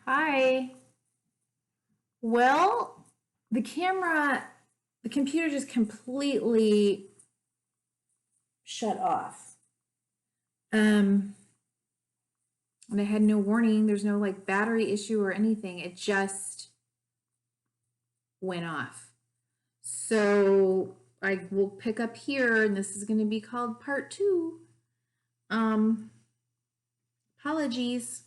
Hi. Well, the computer just completely shut off. And I had no warning. There's no like battery issue or anything. It just went off. So I will pick up here, and this is going to be called part two. Um, Apologies.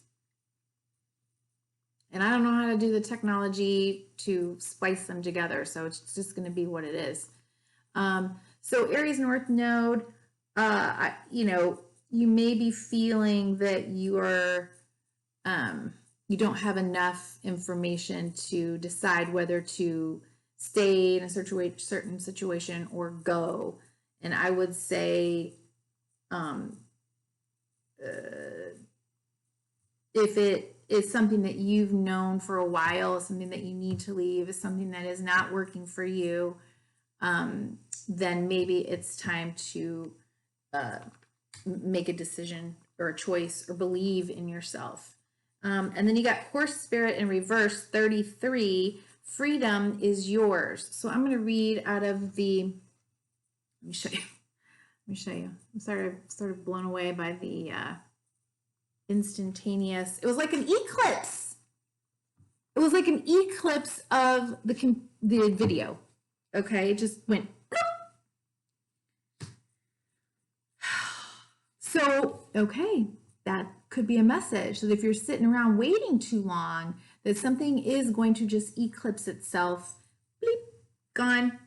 And I don't know how to do the technology to splice them together, so it's just going to be what it is. So Aries North Node, you may be feeling that you don't have enough information to decide whether to stay in a certain situation or go. And I would say, if it is something that you've known for a while, something that you need to leave, is something that is not working for you, then maybe it's time to make a decision or a choice or believe in yourself. And then you got Horse Spirit in reverse, 33. Freedom is yours. So I'm going to read out of the, let me show you. I'm sorry, I'm sort of blown away by the instantaneous. It was like an eclipse. It was like an eclipse of the video. Okay, it just went. So, okay, that could be a message that if you're sitting around waiting too long, that something is going to just eclipse itself. Bleep, gone.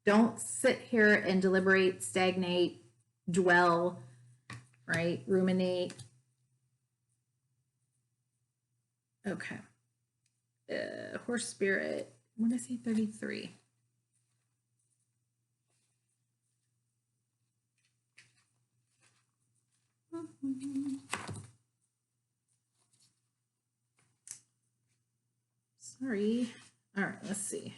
Don't sit here and deliberate, stagnate, dwell, right? Ruminate. Okay. Horse Spirit. What did I say? 33. Sorry. All right, let's see.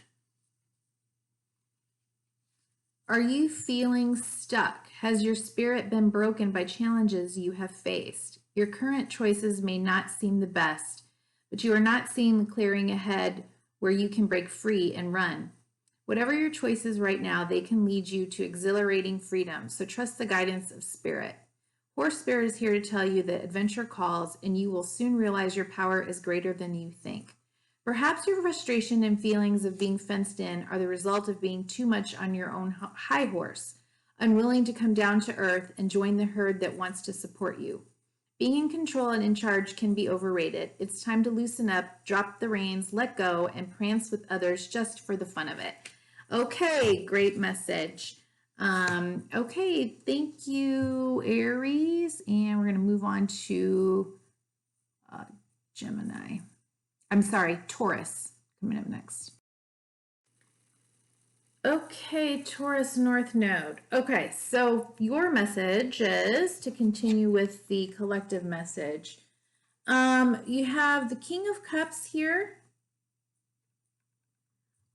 Are you feeling stuck? Has your spirit been broken by challenges you have faced? Your current choices may not seem the best, but you are not seeing the clearing ahead where you can break free and run. Whatever your choices right now, they can lead you to exhilarating freedom, so trust the guidance of spirit. Horse Spirit is here to tell you that adventure calls, and you will soon realize your power is greater than you think. Perhaps your frustration and feelings of being fenced in are the result of being too much on your own high horse, unwilling to come down to earth and join the herd that wants to support you. Being in control and in charge can be overrated. It's time to loosen up, drop the reins, let go, and prance with others just for the fun of it. Okay, great message. Okay, thank you, Aries. And we're going to move on to Gemini. I'm sorry, Taurus coming up next. Okay, Taurus North Node. Okay, so your message is to continue with the collective message. You have the King of Cups here,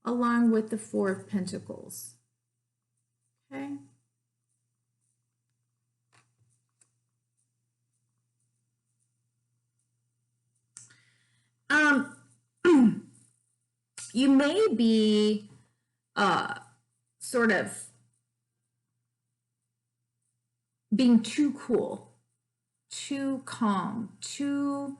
along with the Four of Pentacles. Okay. You may be sort of being too cool, too calm, too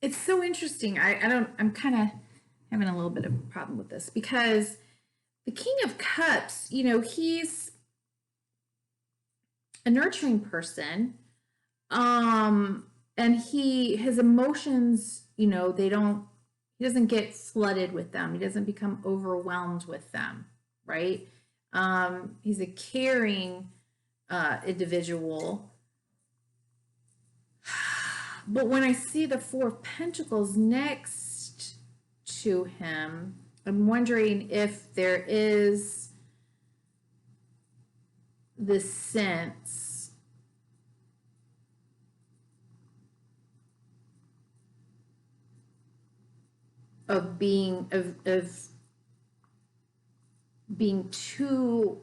it's so interesting. I'm kind of having a little bit of a problem with this because the King of Cups, he's a nurturing person. And his emotions, he doesn't get flooded with them. He doesn't become overwhelmed with them, right? He's a caring individual. But when I see the Four of Pentacles next to him, I'm wondering if there is this sense of being being too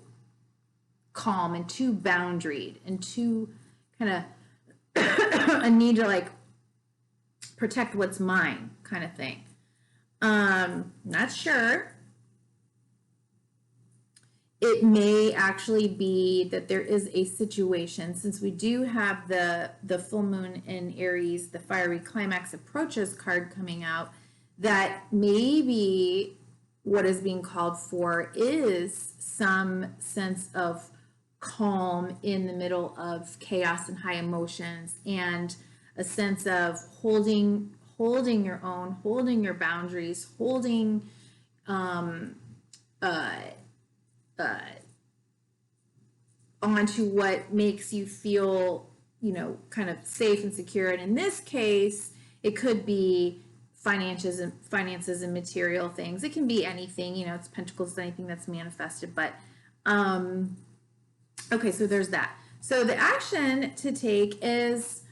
calm and too boundaried and too kind of a need to like protect what's mine kind of thing. Not sure. It may actually be that there is a situation, since we do have the full moon in Aries, the fiery climax approaches card coming out, that maybe what is being called for is some sense of calm in the middle of chaos and high emotions, and a sense of holding your own, holding your boundaries, holding onto what makes you feel, you know, kind of safe and secure. And in this case, it could be finances and material things. It can be anything, you know, it's pentacles, anything that's manifested. But okay, so there's that. So the action to take is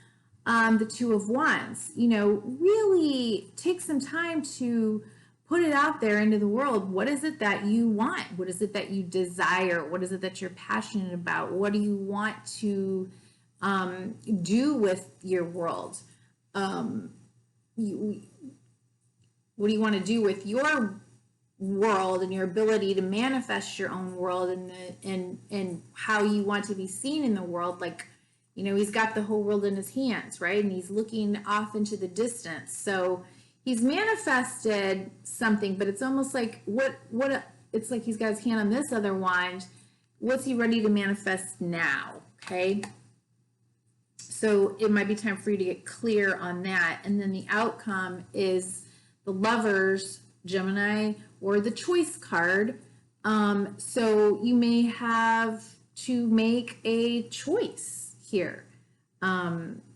the Two of Wands. You know, really take some time to put it out there into the world. What is it that you want? What is it that you desire? What is it that you're passionate about? What do you want to do with your world? What do you want to do with your world and your ability to manifest your own world, and how you want to be seen in the world? Like, you know, he's got the whole world in his hands, right? And he's looking off into the distance. So he's manifested something, but it's almost like it's like he's got his hand on this other wand. What's he ready to manifest now? Okay. So it might be time for you to get clear on that. And then the outcome is the Lovers, Gemini, or the Choice card. So you may have to make a choice here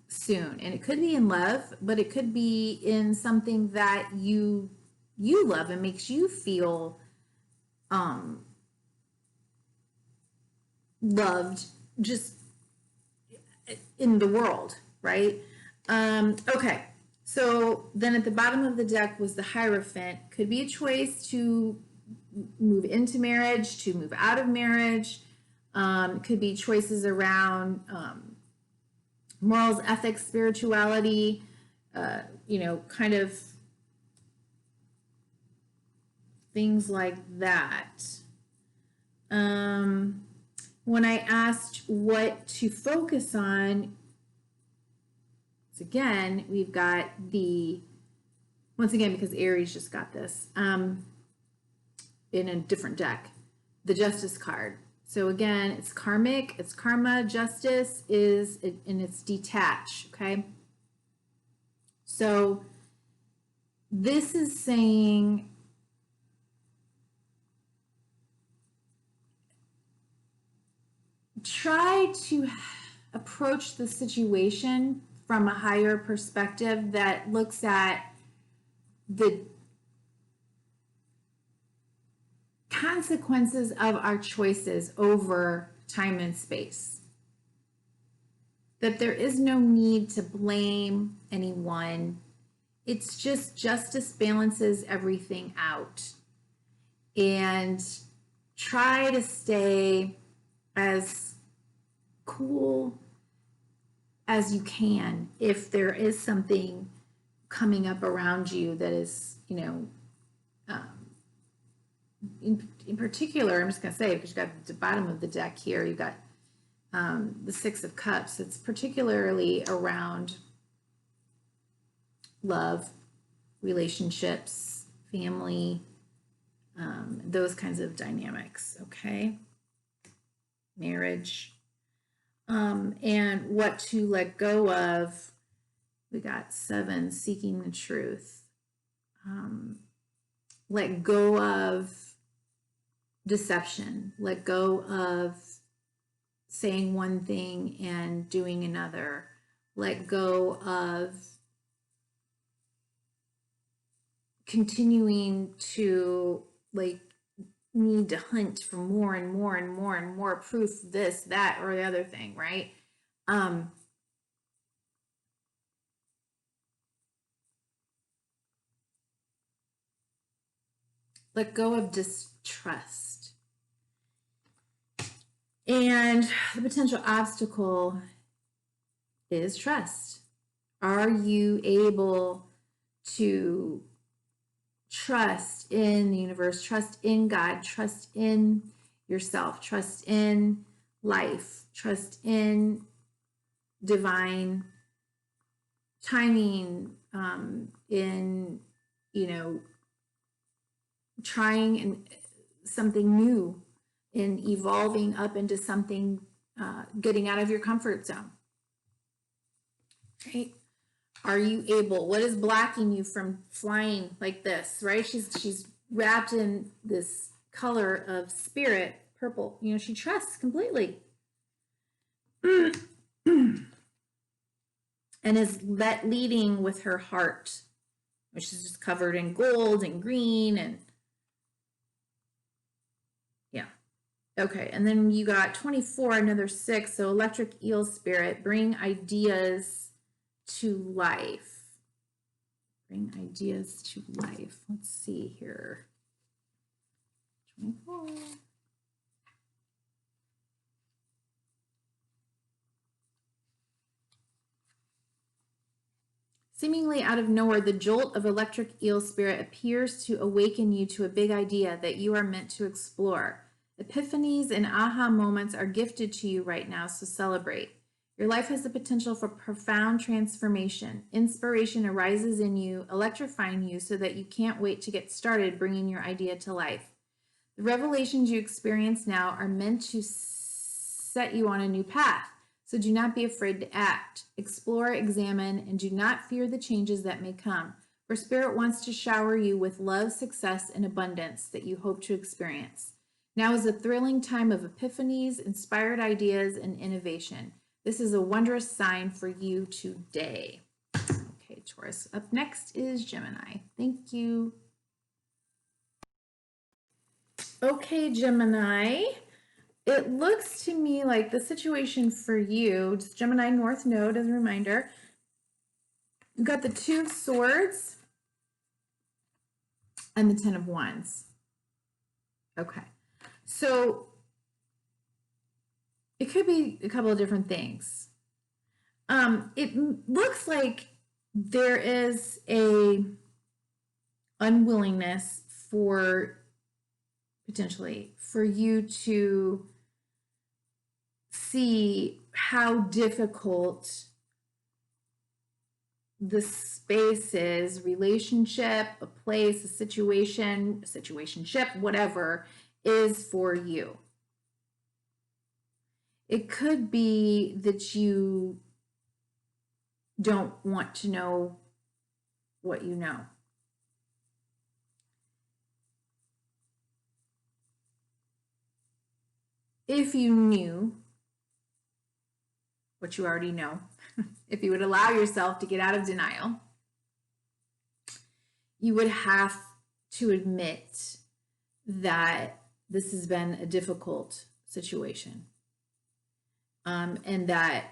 soon. And it could be in love, but it could be in something that you love and makes you feel loved just in the world, right? Okay, so then at the bottom of the deck was the Hierophant. Could be a choice to move into marriage, to move out of marriage. Could be choices around morals, ethics, spirituality, you know, kind of things like that. When I asked what to focus on, again, we've got once again, because Aries just got this, in a different deck, the Justice card. So again, it's karmic, it's karma, justice and it's detach, okay? So this is saying try to approach the situation from a higher perspective that looks at the consequences of our choices over time and space. That there is no need to blame anyone. It's just justice balances everything out. And try to stay as cool as you can if there is something coming up around you that is, you know, in particular, I'm just going to say, because you've got the bottom of the deck here, you've got the Six of Cups. It's particularly around love, relationships, family, those kinds of dynamics, okay? Marriage. And what to let go of. We got 7, seeking the truth. Let go of deception. Let go of saying one thing and doing another. Let go of continuing to like need to hunt for more and more and more and more proof, this, that, or the other thing, right? Let go of distrust. And the potential obstacle is trust. Are you able to trust in the universe, trust in God, trust in yourself, trust in life, trust in divine timing, in, trying something new, in evolving up into something, getting out of your comfort zone, right? Are you able, what is blocking you from flying like this, right? She's wrapped in this color of spirit, purple, she trusts completely. And is leading with her heart, which is just covered in gold and green and yeah. Okay, and then you got 24, another 6, so electric eel spirit, bring ideas to life. Bring ideas to life. Let's see here. 24. Seemingly out of nowhere, the jolt of electric eel spirit appears to awaken you to a big idea that you are meant to explore. Epiphanies and aha moments are gifted to you right now, so celebrate. Your life has the potential for profound transformation. Inspiration arises in you, electrifying you so that you can't wait to get started bringing your idea to life. The revelations you experience now are meant to set you on a new path. So do not be afraid to act. Explore, examine, and do not fear the changes that may come. For Spirit wants to shower you with love, success, and abundance that you hope to experience. Now is a thrilling time of epiphanies, inspired ideas, and innovation. This is a wondrous sign for you today. Okay, Taurus. Up next is Gemini. Thank you. Okay, Gemini. It looks to me like the situation for you, just Gemini North Node as a reminder, you've got the 2 of Swords and the 10 of Wands. Okay, so it could be a couple of different things. It looks like there is a unwillingness potentially for you to see how difficult the space is, relationship, a place, a situation, situationship, whatever, is for you. It could be that you don't want to know what you know. If you knew what you already know, if you would allow yourself to get out of denial, you would have to admit that this has been a difficult situation, and that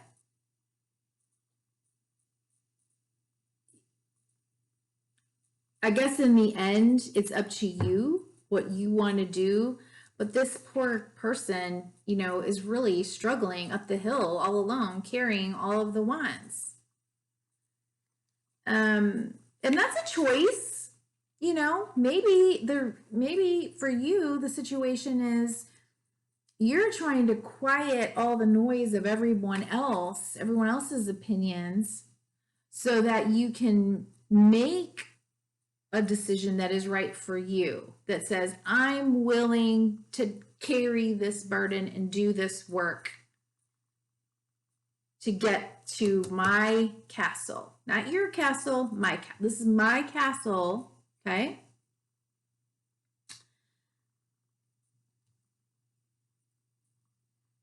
I guess in the end, it's up to you what you want to do. But this poor person, is really struggling up the hill all alone, carrying all of the wands. And that's a choice, maybe for you, the situation is you're trying to quiet all the noise of everyone else's opinions, so that you can make a decision that is right for you, that says, I'm willing to carry this burden and do this work to get to my castle. Not your castle, this is my castle, okay?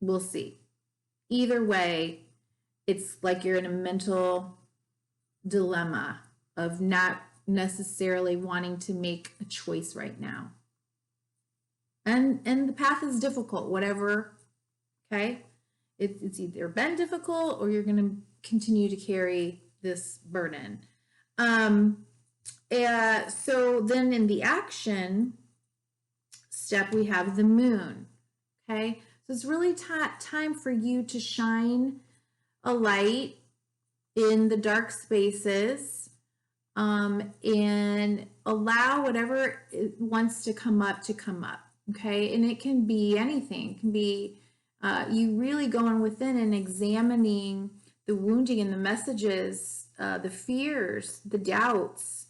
We'll see. Either way, it's like you're in a mental dilemma of not necessarily wanting to make a choice right now. And the path is difficult, whatever, okay? It's either been difficult or you're going to continue to carry this burden. So then in the action step, we have the moon, okay? So it's really time for you to shine a light in the dark spaces, and allow whatever it wants to come up, okay? And it can be anything. It can be you really going within and examining the wounding and the messages, the fears, the doubts,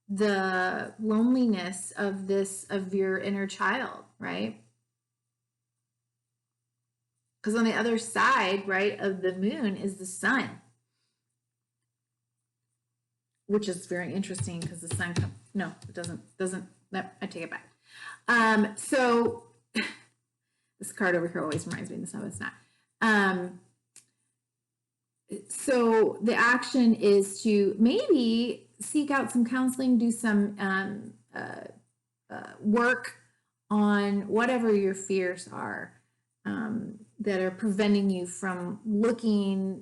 the loneliness of your inner child, right? Because on the other side, right, of the moon is the sun, which is very interesting because the sun no, it doesn't, no, I take it back. So this card over here always reminds me of the sun, but it's not. So the action is to maybe seek out some counseling, do some work on whatever your fears are, that are preventing you from looking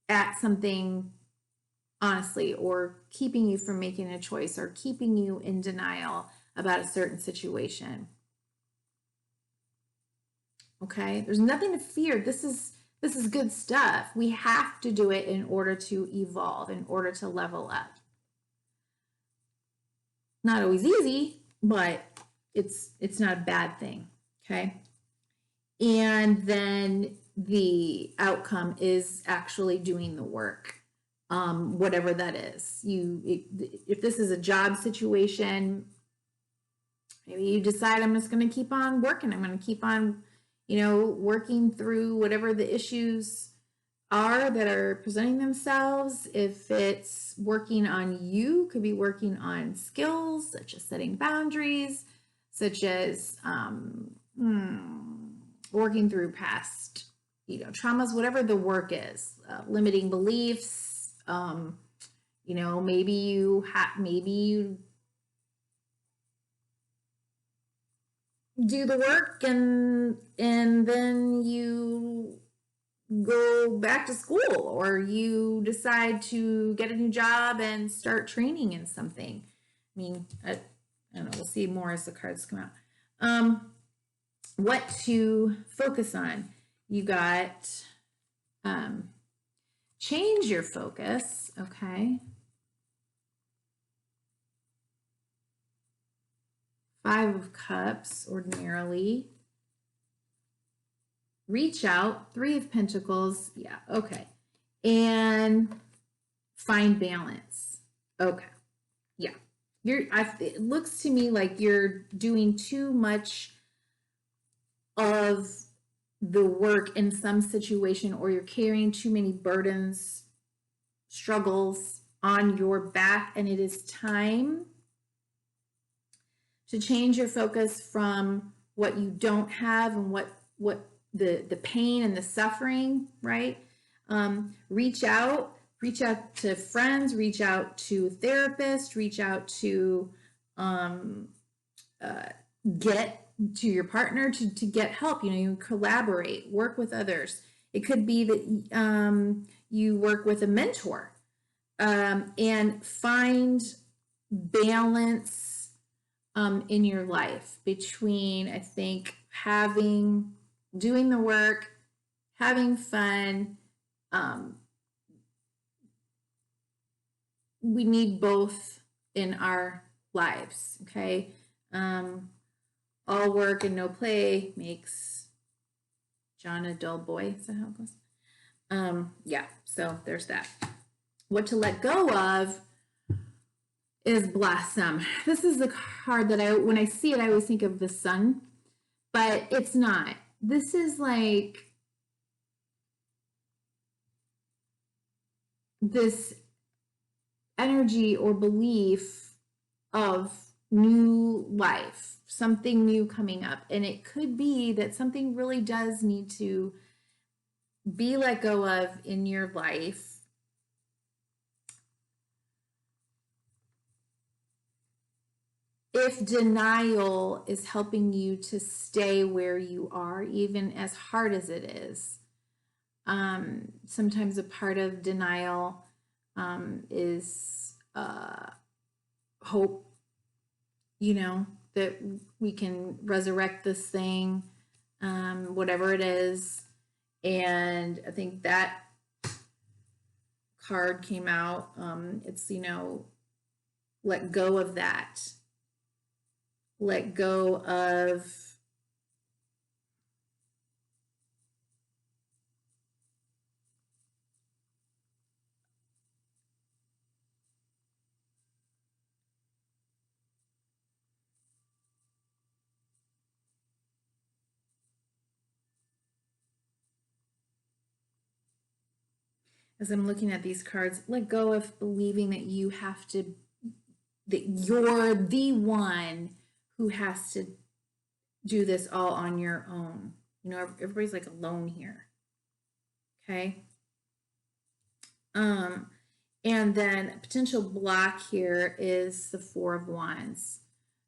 at something honestly, or keeping you from making a choice, or keeping you in denial about a certain situation. Okay, there's nothing to fear. This is good stuff. We have to do it in order to evolve, in order to level up. Not always easy, but it's not a bad thing. Okay. And then the outcome is actually doing the work, whatever that is. If this is a job situation, maybe you decide, I'm just going to keep on working. I'm going to keep on, working through whatever the issues are that are presenting themselves. If it's working on you, could be working on skills such as setting boundaries, such as working through past, traumas, whatever the work is, limiting beliefs. Maybe you do the work and then you go back to school, or you decide to get a new job and start training in something. I mean, I don't know, we'll see more as the cards come out. What to focus on. You got change your focus, okay? 5 of Cups, ordinarily. Reach out, 3 of Pentacles, yeah, okay. And find balance, okay, yeah. It looks to me like you're doing too much of the work in some situation, or you're carrying too many burdens, struggles on your back, and it is time to change your focus from what you don't have and what the pain and the suffering, right? Reach out to friends, reach out to therapists, reach out to get to your partner to get help. You collaborate, work with others. It could be that you work with a mentor, and find balance in your life between, I think, doing the work, having fun. We need both in our lives, okay? All work and no play makes John a dull boy. Is that how it goes? Yeah, so there's that. What to let go of is blossom. This is the card that when I see it, I always think of the sun, but it's not. This is like this energy or belief of new life, something new coming up. And it could be that something really does need to be let go of in your life. If denial is helping you to stay where you are, even as hard as it is, sometimes a part of denial is hope, that we can resurrect this thing, whatever it is. And I think that card came out. It's, you know, let go of that. Let go of as I'm looking at these cards, let go of believing that you have to, that you're the one who has to do this all on your own. You know, everybody's like alone here. Okay. And then a potential block here is the Four of Wands.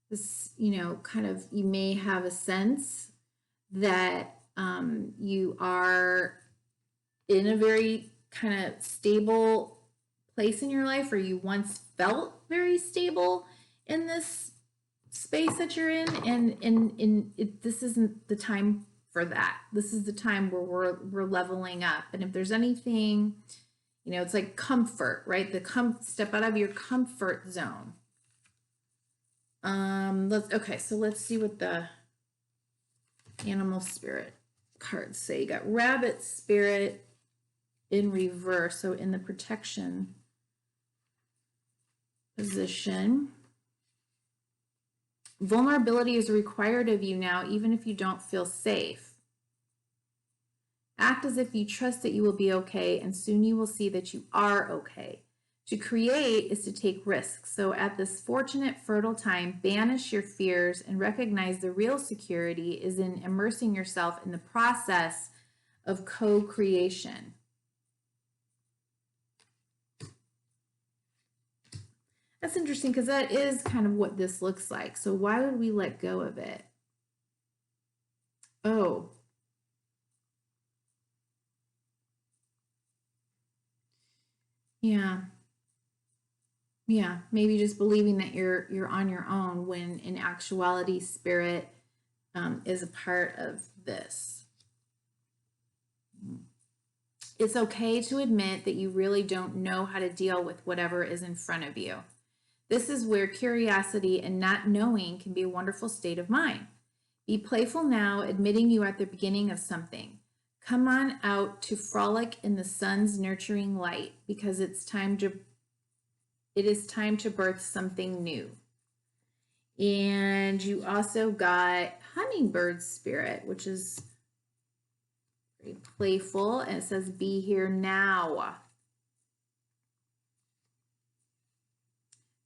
This, you know, kind of, you may have a sense that you are in a very kind of stable place in your life, or you once felt very stable in this space that you're in, and this isn't the time for that. This is the time where we're leveling up. And if there's anything, you know, it's like comfort, right? Step out of your comfort zone. Okay, so let's see what the animal spirit cards say. You got rabbit spirit in reverse, so in the protection position. Vulnerability is required of you now, even if you don't feel safe. Act as if you trust that you will be okay, and soon you will see that you are okay. To create is to take risks. So at this fortunate, fertile time, banish your fears and recognize the real security is in immersing yourself in the process of co-creation. That's interesting because that is kind of what this looks like. So why would we let go of it? Oh. Yeah. Yeah, maybe just believing that you're on your own when in actuality spirit is a part of this. It's okay to admit that you really don't know how to deal with whatever is in front of you. This is where curiosity and not knowing can be a wonderful state of mind. Be playful now, admitting you are at the beginning of something. Come on out to frolic in the sun's nurturing light, because it is time to birth something new. And you also got hummingbird spirit, which is very playful, and it says be here now.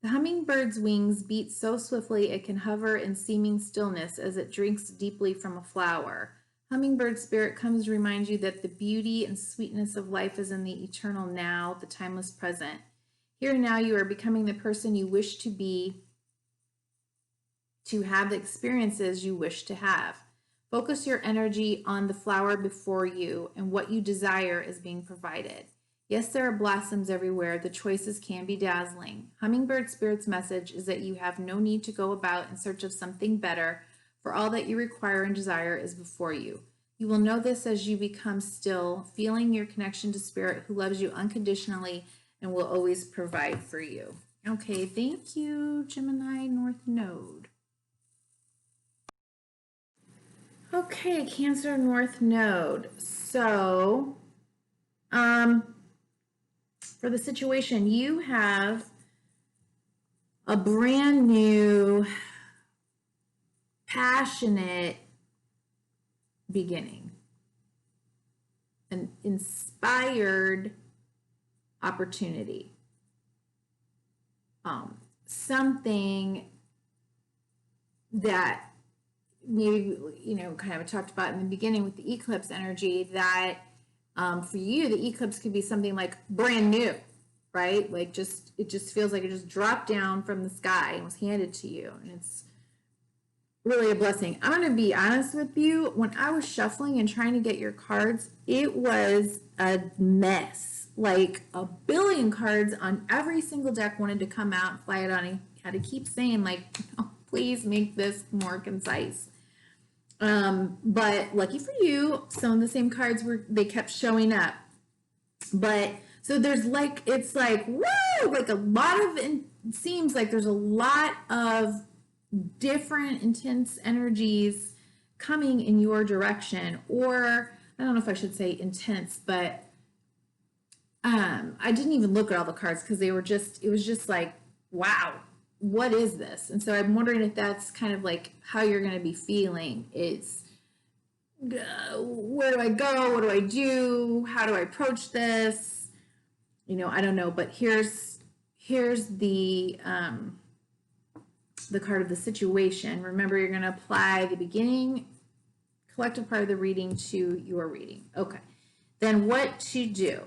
The hummingbird's wings beat so swiftly it can hover in seeming stillness as it drinks deeply from a flower. Hummingbird spirit comes to remind you that the beauty and sweetness of life is in the eternal now, the timeless present. Here and now you are becoming the person you wish to be, to have the experiences you wish to have. Focus your energy on the flower before you, and what you desire is being provided. Yes, there are blossoms everywhere. The choices can be dazzling. Hummingbird Spirit's message is that you have no need to go about in search of something better, for all that you require and desire is before you. You will know this as you become still, feeling your connection to Spirit, who loves you unconditionally and will always provide for you. Okay, thank you, Gemini North Node. Okay, Cancer North Node. So, for the situation, you have a brand new, passionate beginning, an inspired opportunity, something that maybe, you know, kind of talked about in the beginning with the eclipse energy, that for you, the eclipse could be something like brand new, right? Like it just feels like it just dropped down from the sky and was handed to you. And it's really a blessing. I'm going to be honest with you. When I was shuffling and trying to get your cards, it was a mess. Like a billion cards on every single deck wanted to come out and fly it on. I had to keep saying, like, no, Please make this more concise. But lucky for you, some of the same cards they kept showing up. But so there's like, it's like, whoa, like a lot of, it seems like there's a lot of different intense energies coming in your direction. Or I don't know if I should say intense, but I didn't even look at all the cards because it was just like, wow, what is this? And so I'm wondering if that's kind of like how you're going to be feeling. Is where do I go? What do I do? How do I approach this? I don't know, but here's the card of the situation. Remember, you're going to apply the beginning collective part of the reading to your reading. Okay. Then what to do?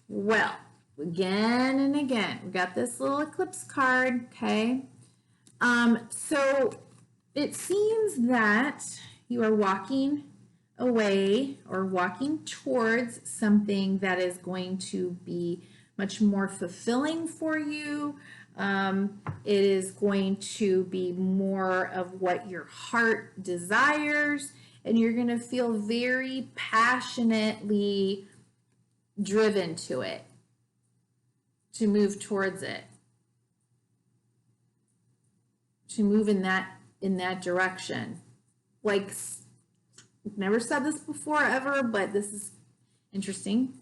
Well, again and again, we got this little eclipse card, okay? So it seems that you are walking away or walking towards something that is going to be much more fulfilling for you. It is going to be more of what your heart desires, and you're going to feel very passionately driven to it, to move towards it, to move in that direction. Like, I've never said this before ever, but this is interesting.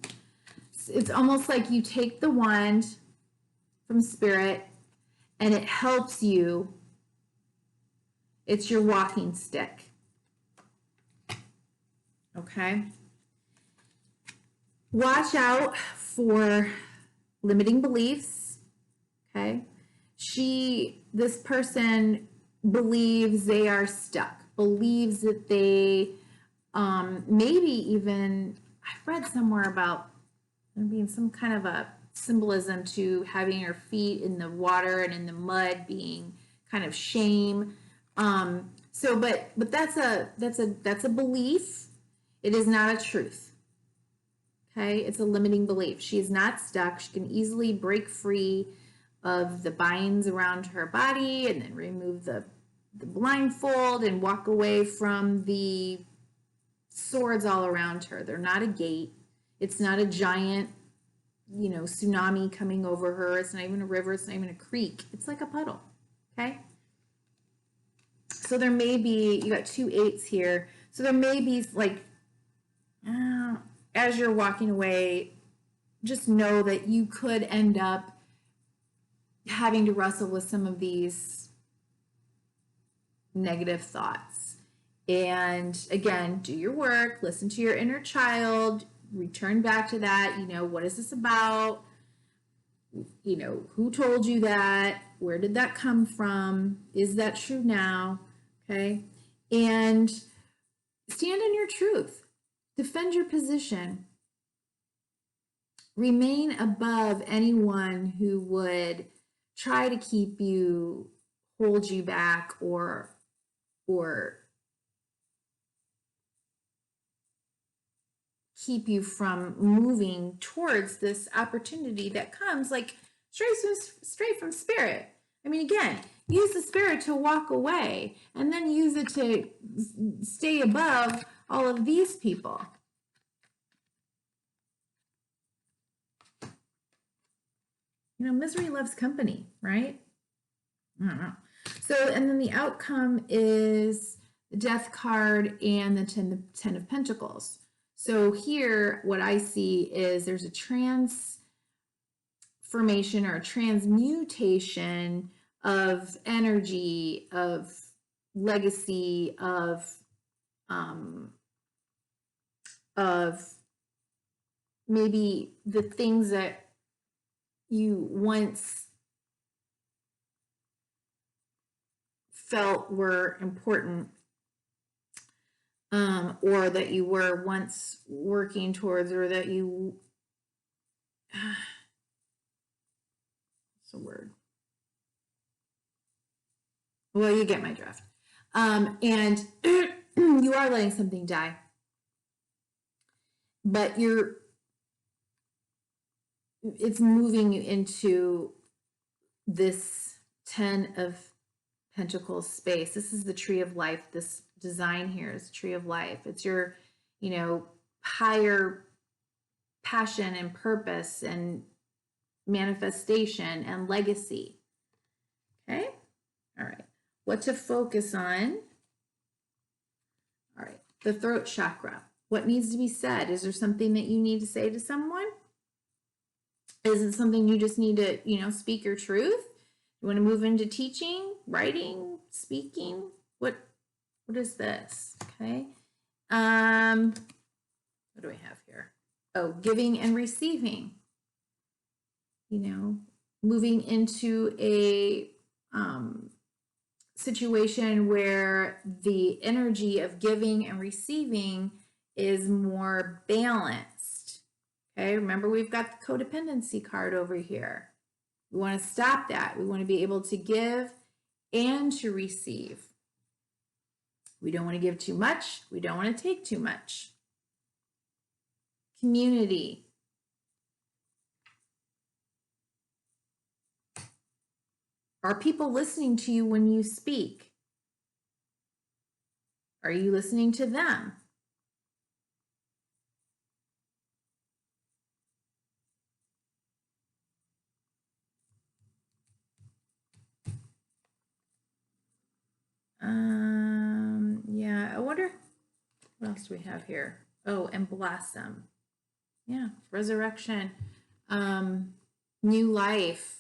It's almost like you take the wand from spirit and it helps you. It's your walking stick. Okay? Watch out for limiting beliefs. Okay? This person believes they are stuck, believes that they, maybe even, I've read somewhere about there being some kind of a symbolism to having your feet in the water and in the mud being kind of shame. But that's a belief. It is not a truth. Okay, it's a limiting belief. She is not stuck. She can easily break free of the binds around her body and then remove the blindfold and walk away from the swords all around her. They're not a gate. It's not a giant, tsunami coming over her. It's not even a river. It's not even a creek. It's like a puddle. Okay. So there may be, you got 2 8s here. So there may be like, as you're walking away, just know that you could end up having to wrestle with some of these negative thoughts. And again, do your work, listen to your inner child, return back to that. What is this about? Who told you that? Where did that come from? Is that true now? Okay. And stand in your truth. Defend your position. Remain above anyone who would try to keep you, hold you back, or keep you from moving towards this opportunity that comes like straight from spirit. I mean, again, use the spirit to walk away and then use it to stay above all of these people. Misery loves company, right? I don't know. So, and then the outcome is the Death card and the 10 of Pentacles. So here, what I see is there's a transformation or a transmutation of energy, of legacy, of maybe the things that you once felt were important, or that you were once working towards, or that you, what's the word? Well, you get my drift. And you are letting something die, but it's moving you into this 10 of Pentacles space. This is the tree of life. This design here is tree of life. It's your, higher passion and purpose and manifestation and legacy. Okay. All right. What to focus on? All right. The throat chakra. What needs to be said? Is there something that you need to say to someone? Is it something you just need to, speak your truth? You want to move into teaching, writing, speaking? What is this? Okay. What do we have here? Oh, giving and receiving. Moving into a situation where the energy of giving and receiving is more balanced. Okay, remember we've got the codependency card over here. We want to stop that. We want to be able to give and to receive. We don't want to give too much. We don't want to take too much. Community. Are people listening to you when you speak? Are you listening to them? Yeah, I wonder what else do we have here? Oh, and blossom. Yeah, resurrection, new life.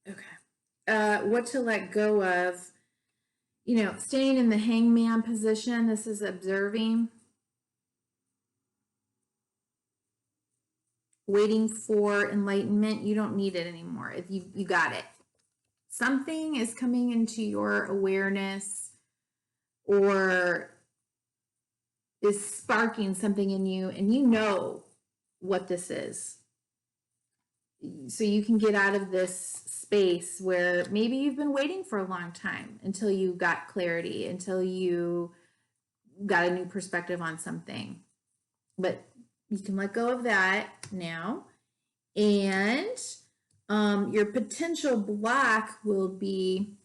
Okay. What to let go of, staying in the hangman position. This is observing, waiting for enlightenment. You don't need it anymore. You got it. Something is coming into your awareness or is sparking something in you, and you know what this is. So you can get out of this space where maybe you've been waiting for a long time until you got clarity, until you got a new perspective on something. But you can let go of that now. And your potential block will be,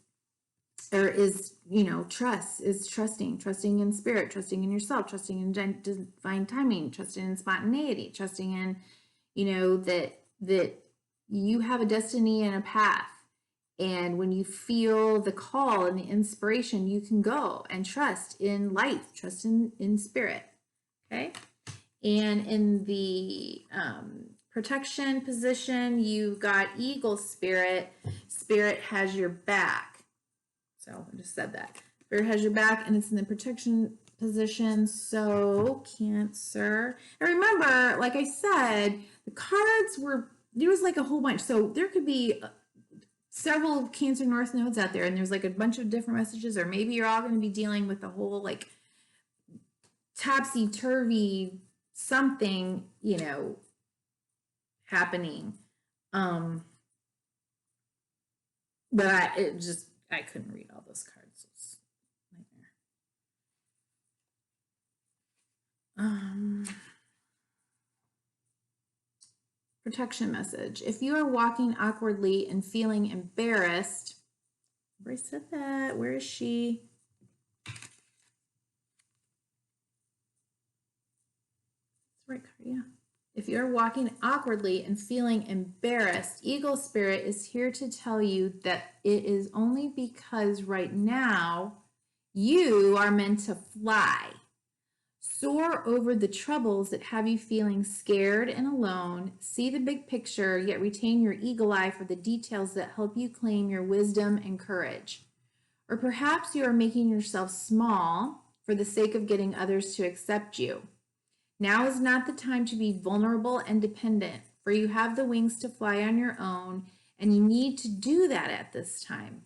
or is, trust, is trusting in spirit, trusting in yourself, trusting in divine timing, trusting in spontaneity, trusting in, that you have a destiny and a path. And when you feel the call and the inspiration, you can go and trust in light, trust in spirit. Okay. And in the protection position, you've got eagle spirit. Spirit has your back. So I just said that. Spirit has your back, and it's in the protection position. So Cancer. And remember, like I said, the cards there was like a whole bunch. So there could be several Cancer North nodes out there, and there's like a bunch of different messages, or maybe you're all going to be dealing with the whole like topsy-turvy something, happening. But I couldn't read all those cards. It's a nightmare. Protection message. If you are walking awkwardly and feeling embarrassed, I said that. Where is she? Right card, yeah. If you're walking awkwardly and feeling embarrassed, Eagle Spirit is here to tell you that it is only because right now you are meant to fly. Soar over the troubles that have you feeling scared and alone. See the big picture, yet retain your eagle eye for the details that help you claim your wisdom and courage. Or perhaps you are making yourself small for the sake of getting others to accept you. Now is not the time to be vulnerable and dependent, for you have the wings to fly on your own, and you need to do that at this time.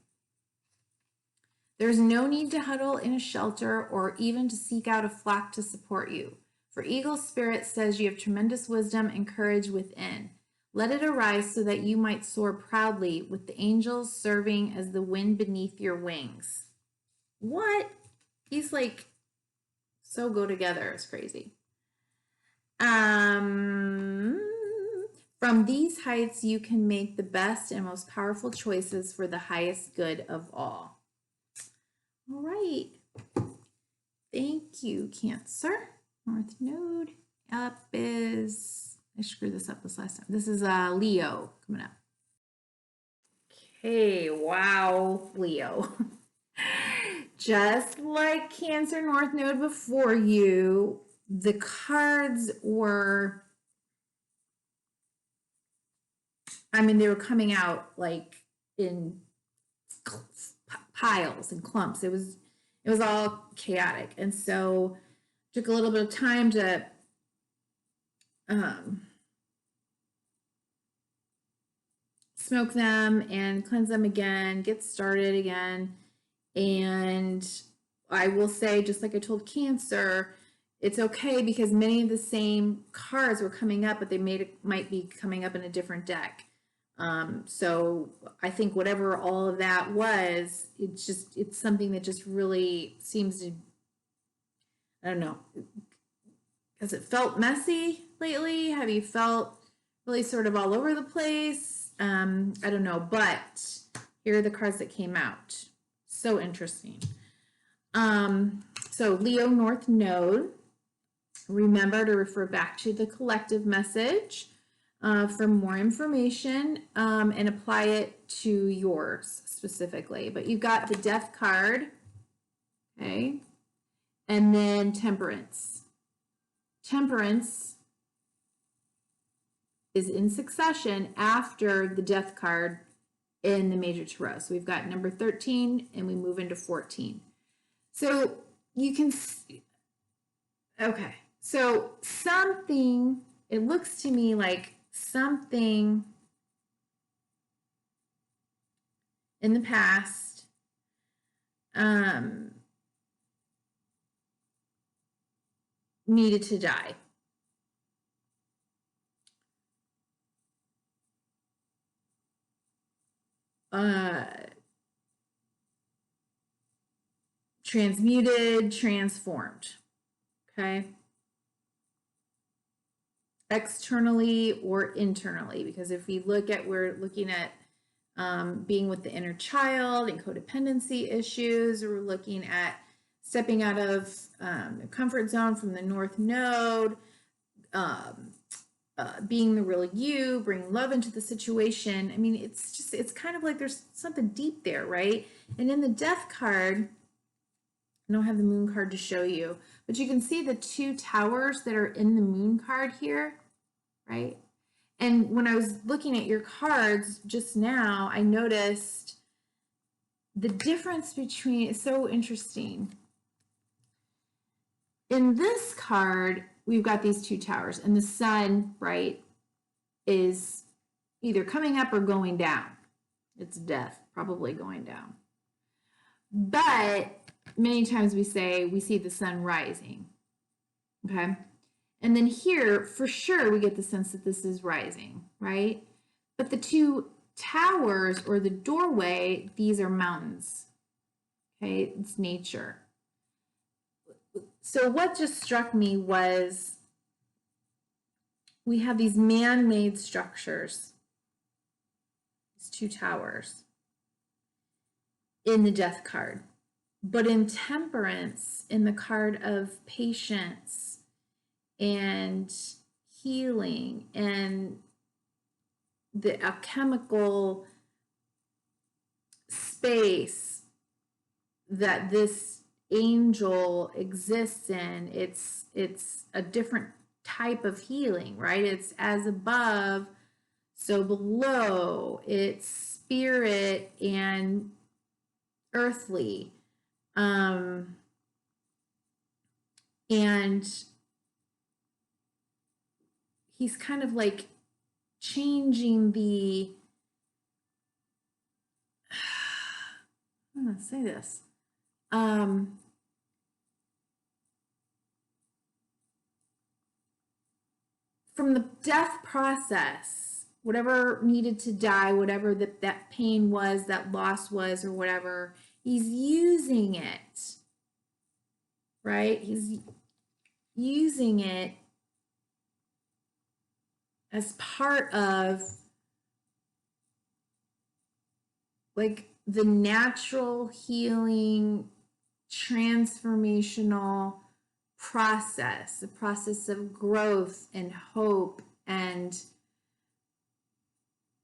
There's no need to huddle in a shelter or even to seek out a flock to support you, for Eagle Spirit says you have tremendous wisdom and courage within. Let it arise so that you might soar proudly with the angels serving as the wind beneath your wings. What? These like so go together. It's crazy. From these heights, you can make the best and most powerful choices for the highest good of all. All right. Thank you, Cancer. North Node up is, I screwed this up this last time. This is Leo coming up. Okay, wow, Leo. Just like Cancer North Node before you, the cards were, they were coming out like in piles and clumps. It was all chaotic. And so it took a little bit of time to smoke them and cleanse them again, get started again. And I will say, just like I told Cancer, it's okay because many of the same cards were coming up, but they might be coming up in a different deck. So I think whatever all of that was, it's something that just really seems to, I don't know, has it felt messy lately? Have you felt really sort of all over the place? I don't know, but here are the cards that came out. So interesting. So Leo North Node, remember to refer back to the collective message for more information and apply it to yours specifically. But you've got the Death card, okay, and then Temperance. Temperance is in succession after the Death card in the Major Tarot. So we've got number 13 and we move into 14. So you can see, okay, so something, it looks to me like something in the past needed to die. Transmuted, transformed, okay? Externally or internally, because if we look at, we're looking at being with the inner child and codependency issues, or we're looking at stepping out of the comfort zone from the North Node, being the real you, bringing love into the situation. It's kind of like there's something deep there, right? And in the Death card, I don't have the Moon card to show you, but you can see the two towers that are in the Moon card here, right? And when I was looking at your cards just now, I noticed the difference between, it's so interesting. In this card, we've got these two towers, and the sun, right, is either coming up or going down. It's death, probably going down. But many times we see the sun rising, okay? And then here, for sure, we get the sense that this is rising, right? But the two towers or the doorway, these are mountains, okay? It's nature. So what just struck me was we have these man-made structures, these two towers in the Death card. But in Temperance, in the card of patience and healing and the alchemical space that this angel exists in, it's a different type of healing, right? It's as above, so below. It's spirit and earthly. And he's kind of like changing the, I'm going to say this, from the death process, whatever needed to die, whatever that pain was, that loss was, or whatever, he's using it, right? He's using it as part of like the natural healing, transformational process, the process of growth and hope, and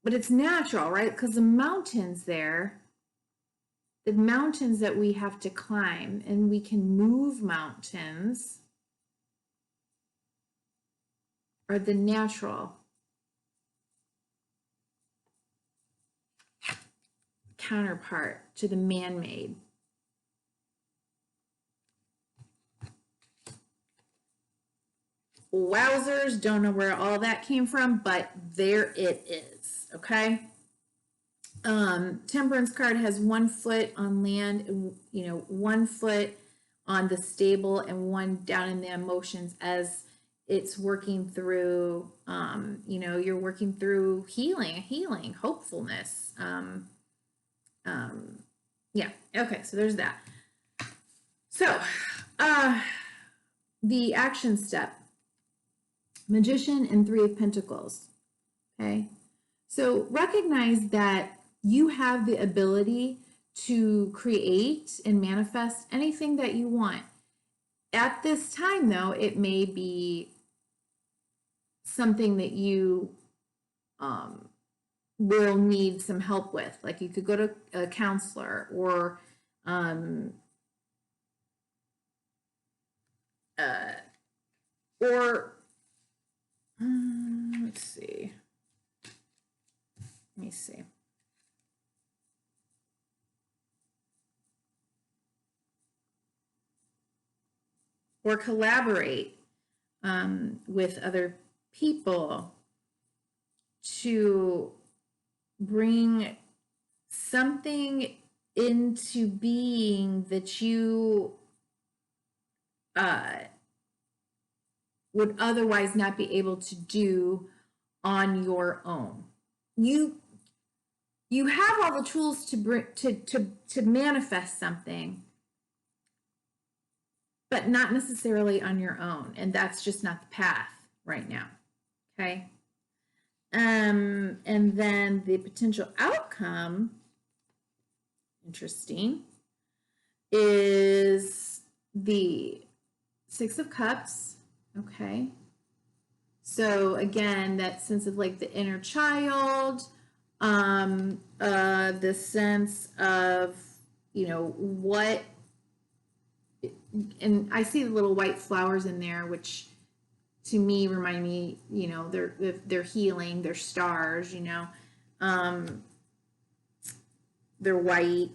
but it's natural, right? Because the mountains there, the mountains that we have to climb, and we can move mountains, are the natural counterpart to the man-made. Wowzers, don't know where all that came from, but there it is, okay? Temperance card has 1 foot on land, and 1 foot on the stable and 1 down in the emotions as it's working through, you're working through healing, hopefulness. Yeah, okay, so there's that. So, the action step, Magician and 3 of Pentacles, okay? So recognize that you have the ability to create and manifest anything that you want. At this time, though, it may be something that you will need some help with. Like you could go to a counselor, or let's see. Let me see. Or collaborate with other people to bring something into being that you would otherwise not be able to do on your own. You have all the tools to bring to manifest something, but not necessarily on your own, and that's just not the path right now. Okay. And then the potential outcome, interesting, is the 6 of Cups. Okay. So again, that sense of like the inner child, the sense of, what, and I see the little white flowers in there, which to me remind me, they're healing, they're stars, they're white.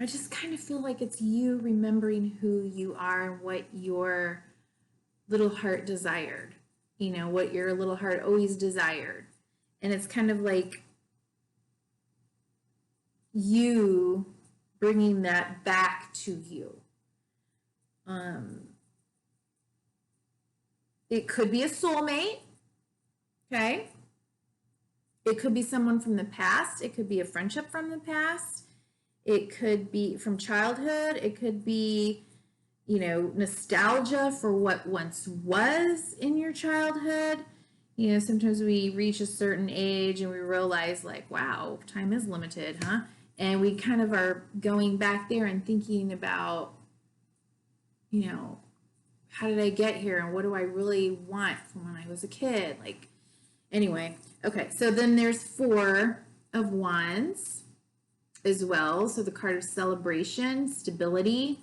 I just kind of feel like it's you remembering who you are and what your little heart desired, what your little heart always desired. And it's kind of like you bringing that back to you. It could be a soulmate, okay? It could be someone from the past. It could be a friendship from the past. It could be from childhood. It could be, nostalgia for what once was in your childhood. Sometimes we reach a certain age and we realize like, wow, time is limited, huh? And we kind of are going back there and thinking about, how did I get here and what do I really want from when I was a kid? Like, anyway, okay, so then there's 4 of Wands as well. So the card of celebration, stability.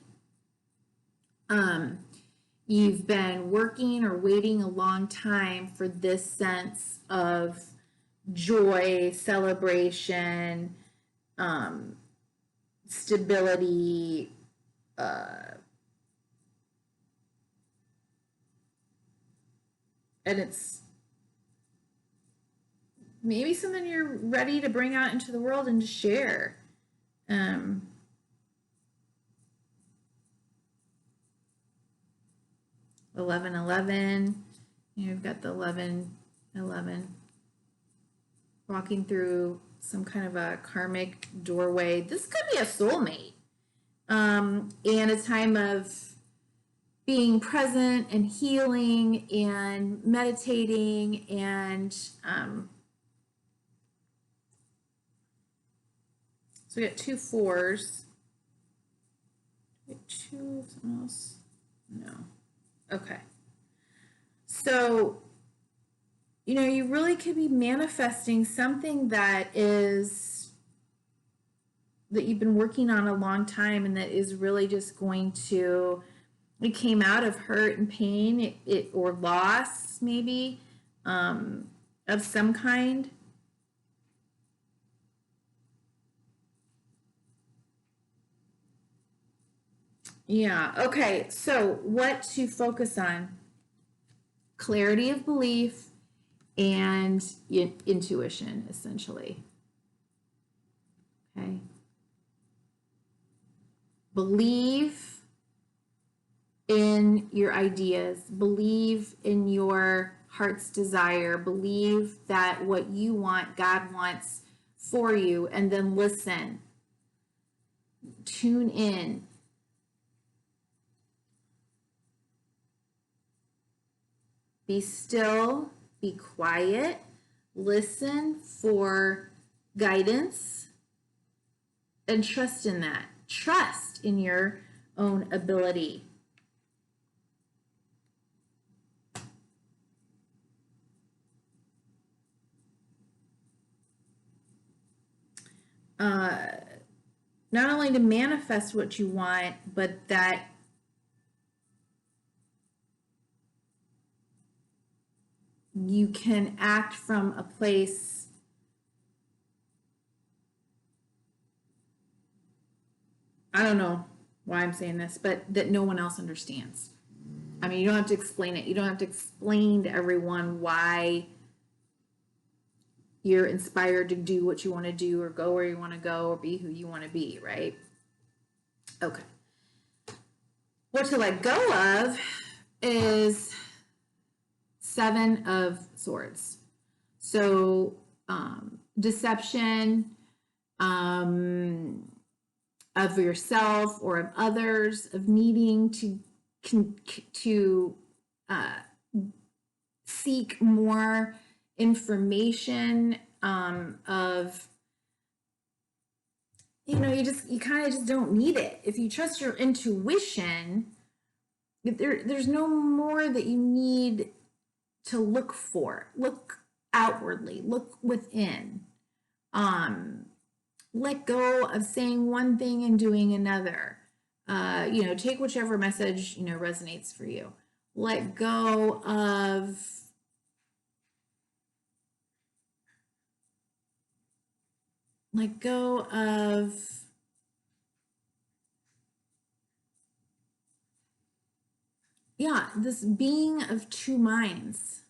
You've been working or waiting a long time for this sense of joy, celebration, stability, and it's maybe something you're ready to bring out into the world and to share. 1111, you've got the 1111 walking through some kind of a karmic doorway. This could be a soulmate, and a time of being present and healing and meditating and so we got 2 4s. Wait, 2 something else? No. Okay. So, you really could be manifesting something that you've been working on a long time, and that is really just going to, it came out of hurt and pain, or loss maybe, of some kind. Yeah, okay, so what to focus on? Clarity of belief and intuition, essentially. Okay. Believe in your ideas, believe in your heart's desire, believe that what you want, God wants for you, and then listen. Tune in. Be still, be quiet, listen for guidance, and trust in that. Trust in your own ability. Not only to manifest what you want, but that you can act from a place I don't know why I'm saying this, but that no one else understands. I mean, you don't have to explain it. You don't have to explain to everyone why you're inspired to do what you want to do, or go where you want to go, or be who you want to be, right? Okay. What to let go of is 7 of Swords. So deception of yourself or of others, of needing to seek more information, of you kind of just don't need it. If you trust your intuition, there's no more that you need to look for. Look outwardly, look within. Let go of saying one thing and doing another. Take whichever message resonates for you. Let go of this being of 2 minds,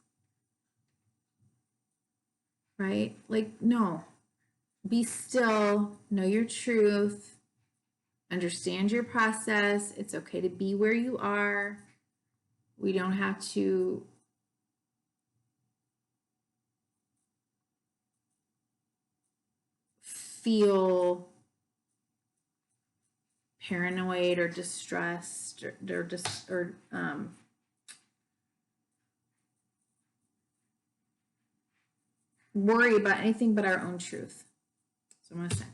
right? No, be still, know your truth, understand your process. It's okay to be where you are. We don't have to feel paranoid or distressed or worry about anything but our own truth. So I'm going to say.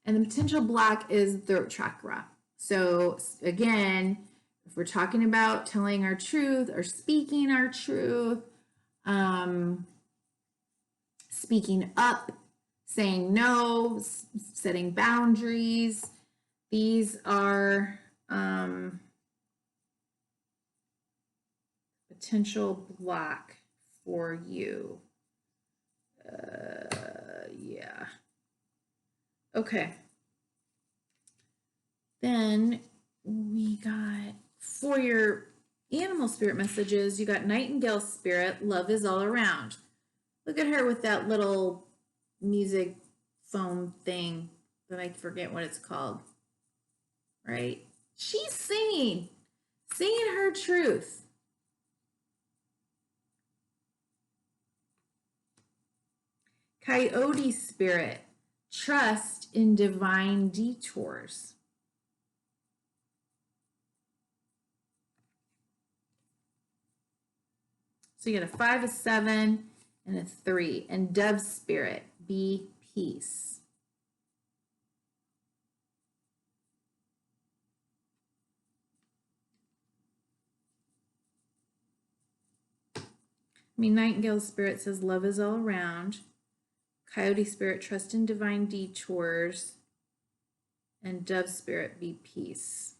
And the potential block is throat chakra. So again, if we're talking about telling our truth or speaking our truth, speaking up, saying no, setting boundaries, these are potential block for you. Yeah. Okay. Then we got, for your animal spirit messages, you got Nightingale spirit, love is all around. Look at her with that little music foam thing that I forget what it's called. Right? She's singing her truth. Coyote spirit, trust in divine detours. So you get a 5, a 7, and a 3. And dove spirit, be peace. Nightingale spirit says love is all around. Coyote spirit, trust in divine detours. And dove spirit, be peace.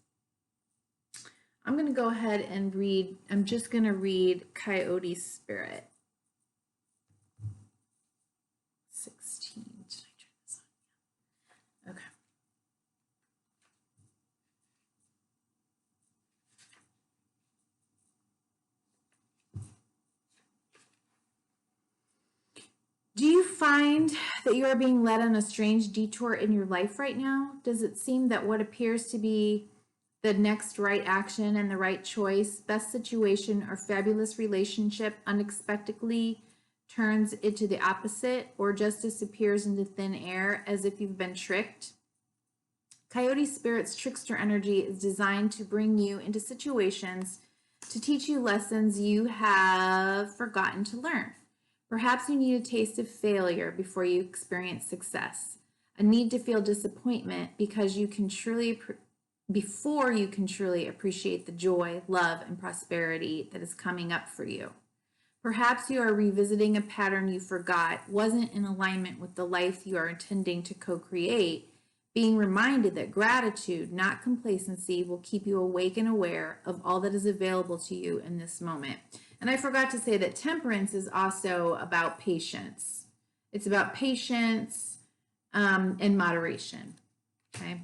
I'm going to go ahead and read, I'm just going to read Coyote spirit. 16. Did I turn this on? Okay. Do you find that you are being led on a strange detour in your life right now? Does it seem that what appears to be the next right action and the right choice, best situation, or fabulous relationship unexpectedly turns into the opposite or just disappears into thin air as if you've been tricked? Coyote Spirit's trickster energy is designed to bring you into situations to teach you lessons you have forgotten to learn. Perhaps you need a taste of failure before you experience success, a need to feel disappointment because before you can truly appreciate the joy, love, and prosperity that is coming up for you. Perhaps you are revisiting a pattern you forgot wasn't in alignment with the life you are intending to co-create, being reminded that gratitude, not complacency, will keep you awake and aware of all that is available to you in this moment. And I forgot to say that temperance is also about patience. It's about patience and moderation, okay?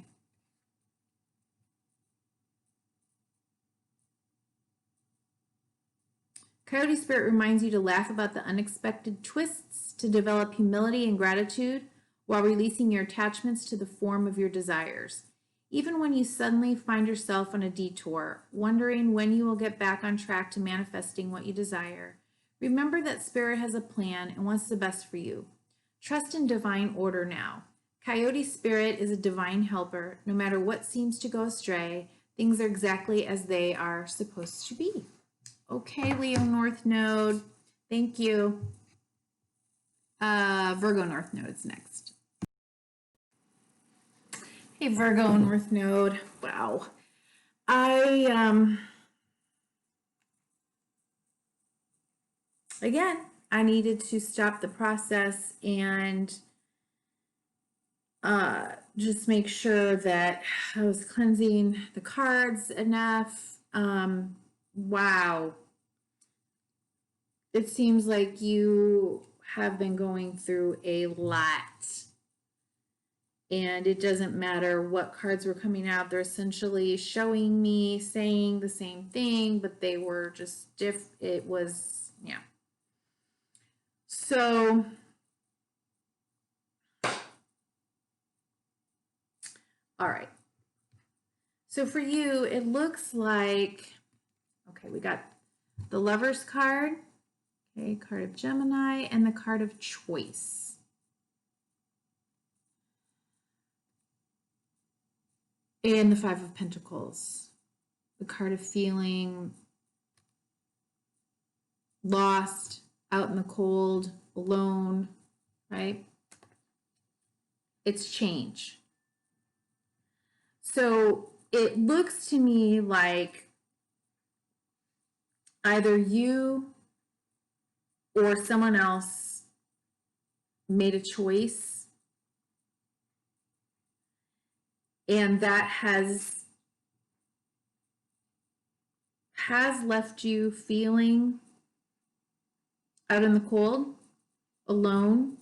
Coyote Spirit reminds you to laugh about the unexpected twists, to develop humility and gratitude while releasing your attachments to the form of your desires. Even when you suddenly find yourself on a detour, wondering when you will get back on track to manifesting what you desire, remember that Spirit has a plan and wants the best for you. Trust in divine order now. Coyote Spirit is a divine helper. No matter what seems to go astray, things are exactly as they are supposed to be. Okay, Leo North Node. Thank you. Virgo North Node's next. Hey, Virgo North Node. Wow. Again, I needed to stop the process and just make sure that I was cleansing the cards enough. Wow. It seems like you have been going through a lot. And it doesn't matter what cards were coming out. They're essentially showing me, saying the same thing, but they were just it was, yeah. So, all right. So for you, it looks like, okay, we got the Lover's card, okay, card of Gemini, and the card of Choice. And the Five of Pentacles, the card of feeling lost, out in the cold, alone, right? It's change. So it looks to me like either you or someone else made a choice, and that has left you feeling out in the cold, alone.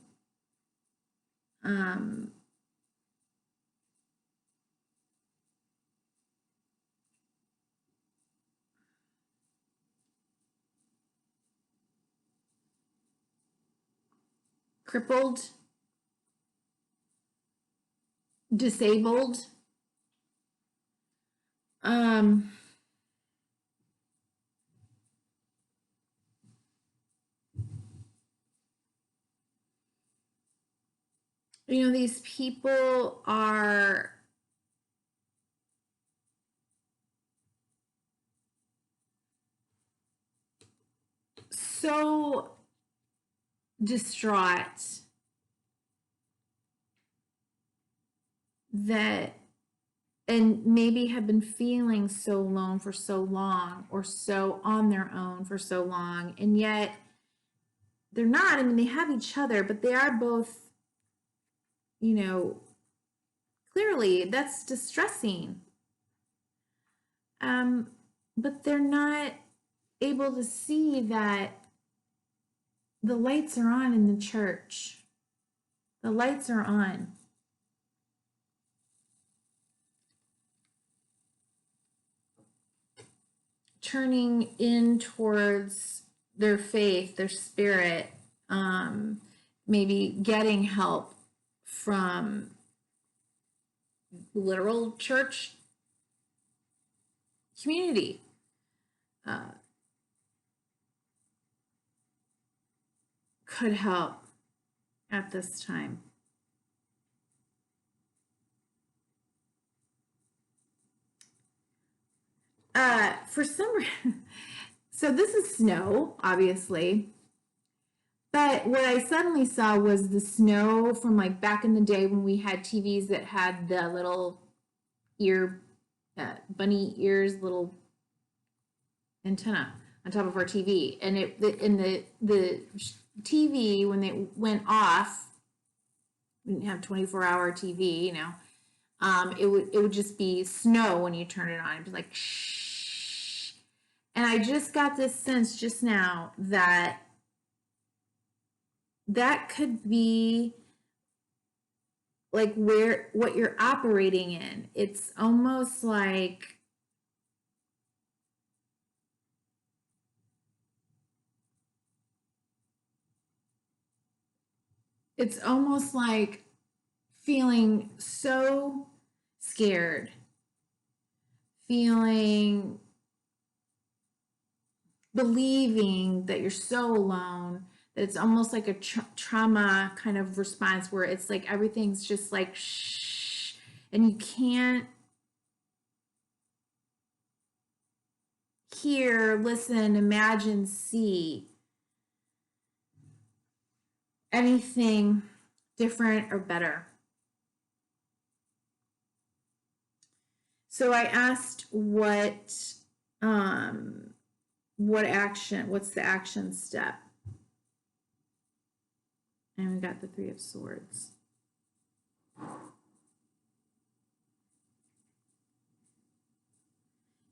crippled, disabled. You know, these people are so distraught that, and maybe have been feeling so alone for so long, or so on their own for so long, and yet they're not. I mean, they have each other, but they are both, you know, clearly that's distressing. But they're not able to see that the lights are on in the church. The lights are on. Turning in towards their faith, their spirit, maybe getting help from literal church community. Could help at this time. For some reason, so this is snow, obviously, but what I suddenly saw was the snow from like back in the day when we had TVs that had the little ear, bunny ears, little antenna on top of our TV, and the TV, when it went off, we didn't have 24-hour TV, you know. It would just be snow when you turn it on. It'd be like shh. And I just got this sense just now that that could be like what you're operating in. It's almost like feeling so scared, believing that you're so alone, that it's almost like a trauma kind of response where it's like everything's just like shh, and you can't hear, listen, imagine, see anything different or better. So I asked what's the action step? And we got the Three of Swords.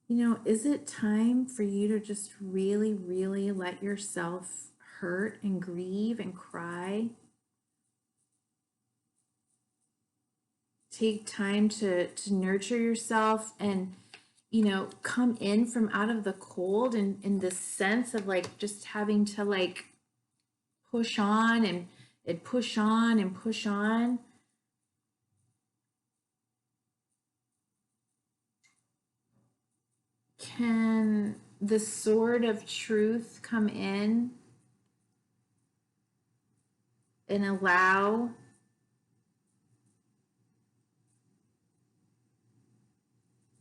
You know, is it time for you to just really, really let yourself hurt and grieve and cry? Take time to nurture yourself and, you know, come in from out of the cold, and in this sense of like just having to like push on and push on and push on. Can the sword of truth come in and allow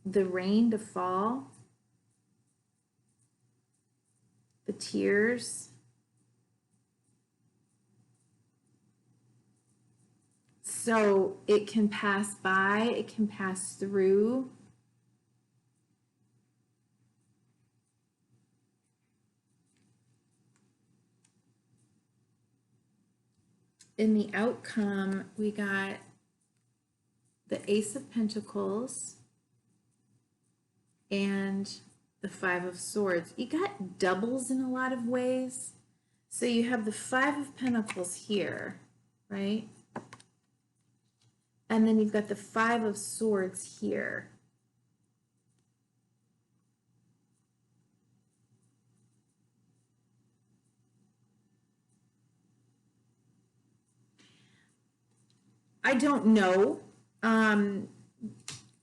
the rain to fall, the tears, so it can pass by, it can pass through? In the outcome, we got the Ace of Pentacles and the Five of Swords. You got doubles in a lot of ways. So you have the Five of Pentacles here, right? And then you've got the Five of Swords here. I don't know.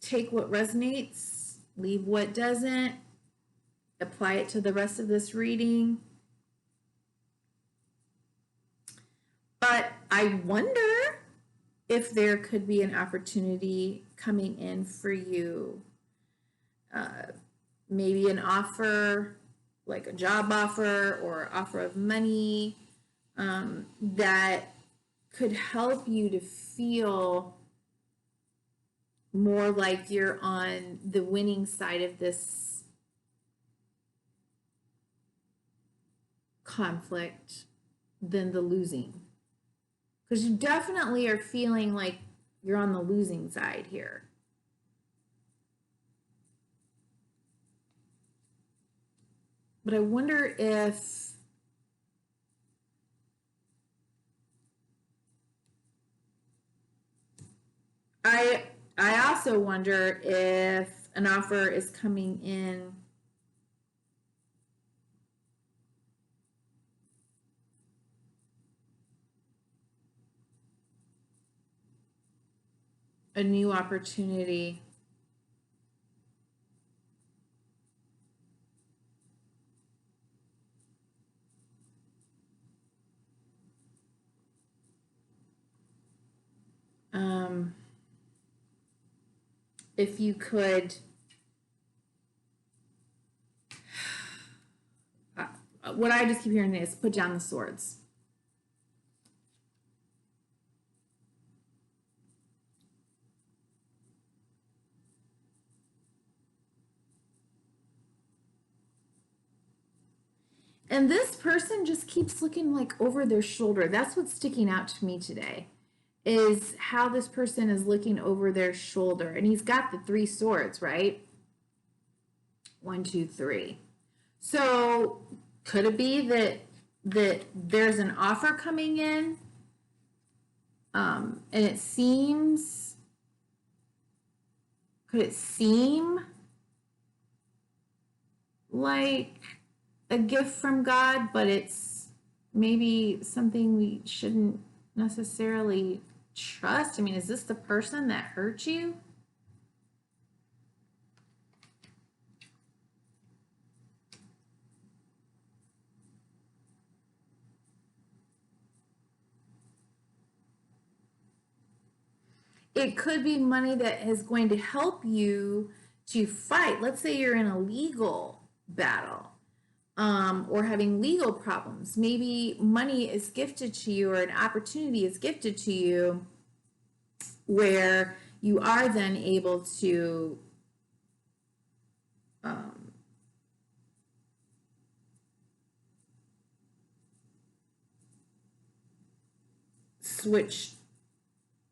Take what resonates, leave what doesn't, apply it to the rest of this reading. But I wonder if there could be an opportunity coming in for you. Maybe an offer, like a job offer or offer of money, that could help you to feel more like you're on the winning side of this conflict than the losing. Because you definitely are feeling like you're on the losing side here. But I wonder if I also wonder if an offer is coming in a new opportunity. If you could, what I just keep hearing is put down the swords. And this person just keeps looking like over their shoulder. That's what's sticking out to me today, is how this person is looking over their shoulder. And he's got the 3 swords, right? 1, 2, 3. So could it be that there's an offer coming in, and it seems, could it seem like a gift from God, but it's maybe something we shouldn't necessarily trust? I mean, is this the person that hurt you? It could be money that is going to help you to fight. Let's say you're in a legal battle, or having legal problems. Maybe money is gifted to you, or an opportunity is gifted to you where you are then able to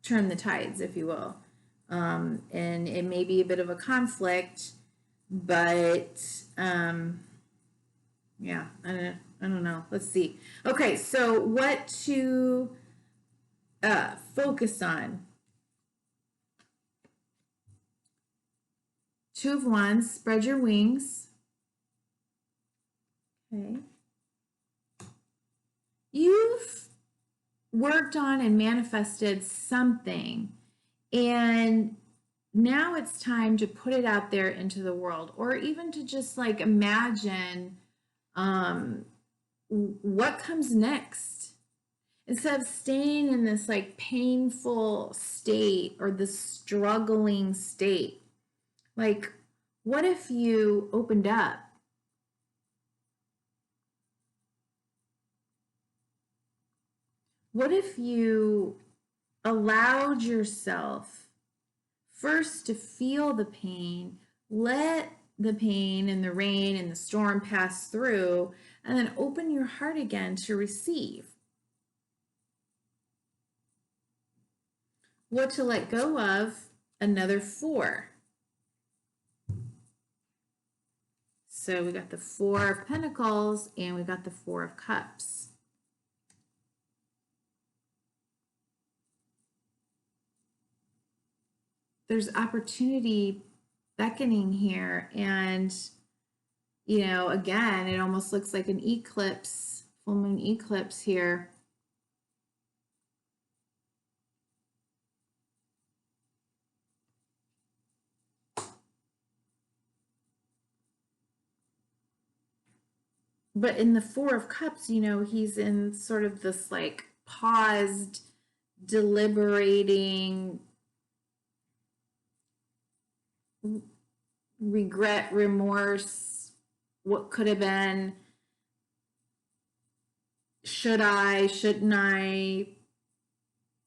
turn the tides, if you will. And it may be a bit of a conflict, but yeah, I don't know. Let's see. Okay, so what to focus on? 2 of Wands, spread your wings. Okay. You've worked on and manifested something, and now it's time to put it out there into the world, or even to just like imagine what comes next, instead of staying in this like painful state or the struggling state. Like, what if you opened up? What if you allowed yourself first to feel the pain, let the pain and the rain and the storm pass through, and then open your heart again to receive? What to let go of? Another 4. So we got the 4 of Pentacles and we got the 4 of Cups. There's opportunity beckoning here, and you know, again, it almost looks like an eclipse, full moon eclipse here. But in the Four of Cups, you know, he's in sort of this like paused, deliberating, regret, remorse, what could have been, should I, shouldn't I,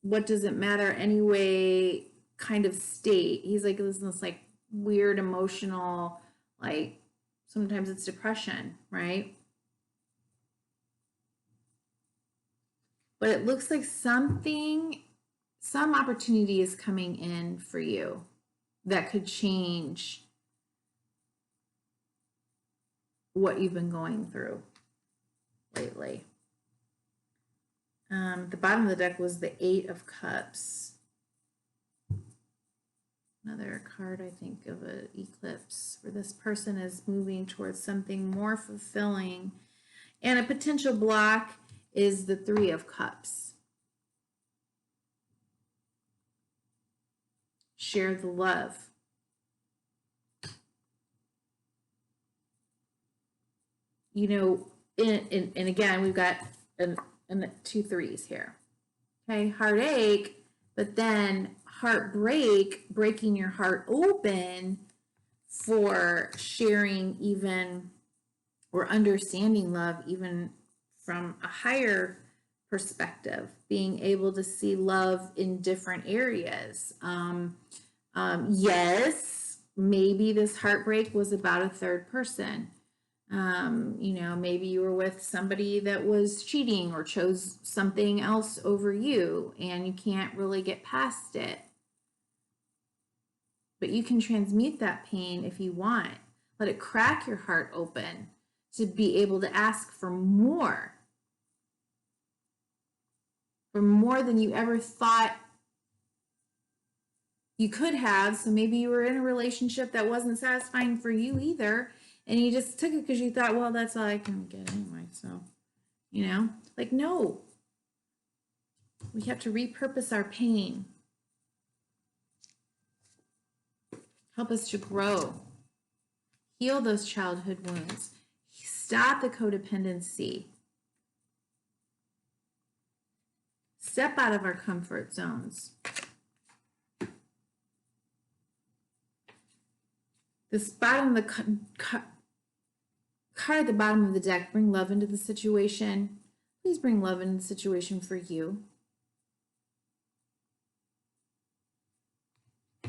what does it matter anyway kind of state. He's like this like weird emotional, like sometimes it's depression, right? But it looks like some opportunity is coming in for you that could change what you've been going through lately. The bottom of the deck was the Eight of Cups. Another card, I think, of an eclipse where this person is moving towards something more fulfilling. And a potential block is the Three of Cups. Share the love. You know, and again, we've got two threes here. Okay, heartache, but then heartbreak, breaking your heart open for sharing even or understanding love even from a higher perspective, being able to see love in different areas. Yes, maybe this heartbreak was about a third person. You know, maybe you were with somebody that was cheating or chose something else over you and you can't really get past it. But you can transmute that pain if you want. Let it crack your heart open to be able to ask for more than you ever thought you could have. So maybe you were in a relationship that wasn't satisfying for you either. And you just took it because you thought, well, that's all I can get anyway. So, you know, like, no. We have to repurpose our pain. Help us to grow. Heal those childhood wounds. Stop the codependency. Step out of our comfort zones. This bottom of the card at the bottom of the deck, bring love into the situation. Please bring love into the situation for you.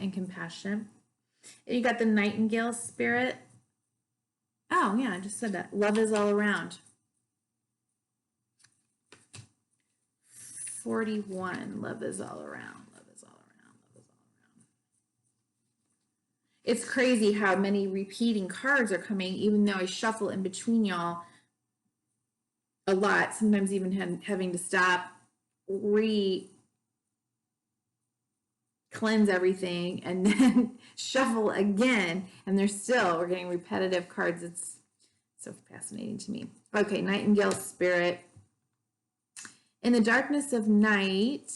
And compassion. And you got the Nightingale spirit. Oh, yeah, I just said that. Love is all around. 41. Love is all around. Love is all around. Love is all around. It's crazy how many repeating cards are coming, even though I shuffle in between y'all a lot. Sometimes even having to stop, cleanse everything, and then shuffle again. And we're getting repetitive cards. It's so fascinating to me. Okay, Nightingale spirit. In the darkness of night,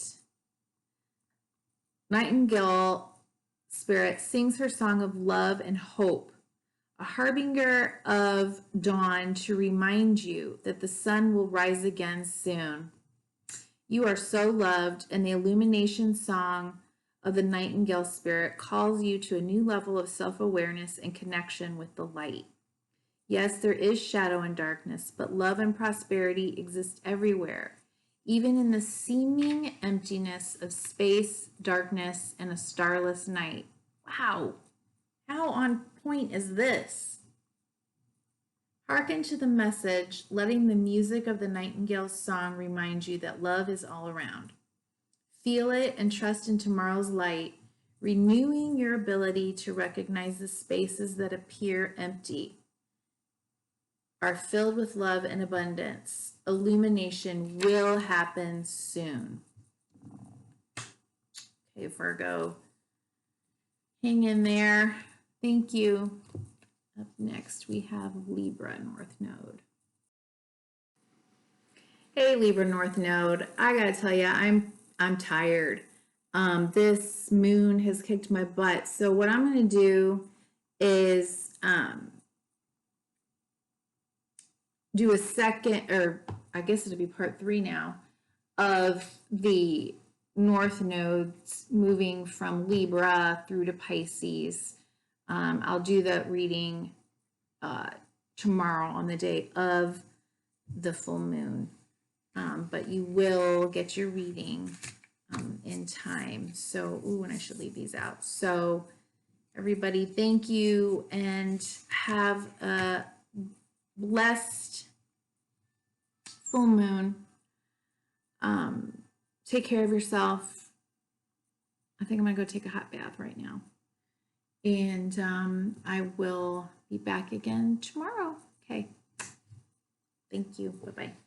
Nightingale spirit sings her song of love and hope, a harbinger of dawn to remind you that the sun will rise again soon. You are so loved, and the illumination song of the Nightingale spirit calls you to a new level of self-awareness and connection with the light. Yes, there is shadow and darkness, but love and prosperity exist everywhere, even in the seeming emptiness of space, darkness, and a starless night. Wow, how on point is this? Hearken to the message, letting the music of the Nightingale's song remind you that love is all around. Feel it and trust in tomorrow's light, renewing your ability to recognize the spaces that appear empty are filled with love and abundance. Illumination will happen soon. Okay, Virgo, hang in there. Thank you. Up next, we have Libra North Node. Hey, Libra North Node. I gotta tell you, I'm tired. This moon has kicked my butt. So what I'm gonna do is do a second, or I guess it'll be part 3 now, of the North nodes moving from Libra through to Pisces. I'll do the reading tomorrow on the day of the full moon. But you will get your reading in time. So, and I should leave these out. So, everybody, thank you and have a blessed full moon. Take care of yourself. I think I'm going to go take a hot bath right now. And I will be back again tomorrow. Okay. Thank you. Bye-bye.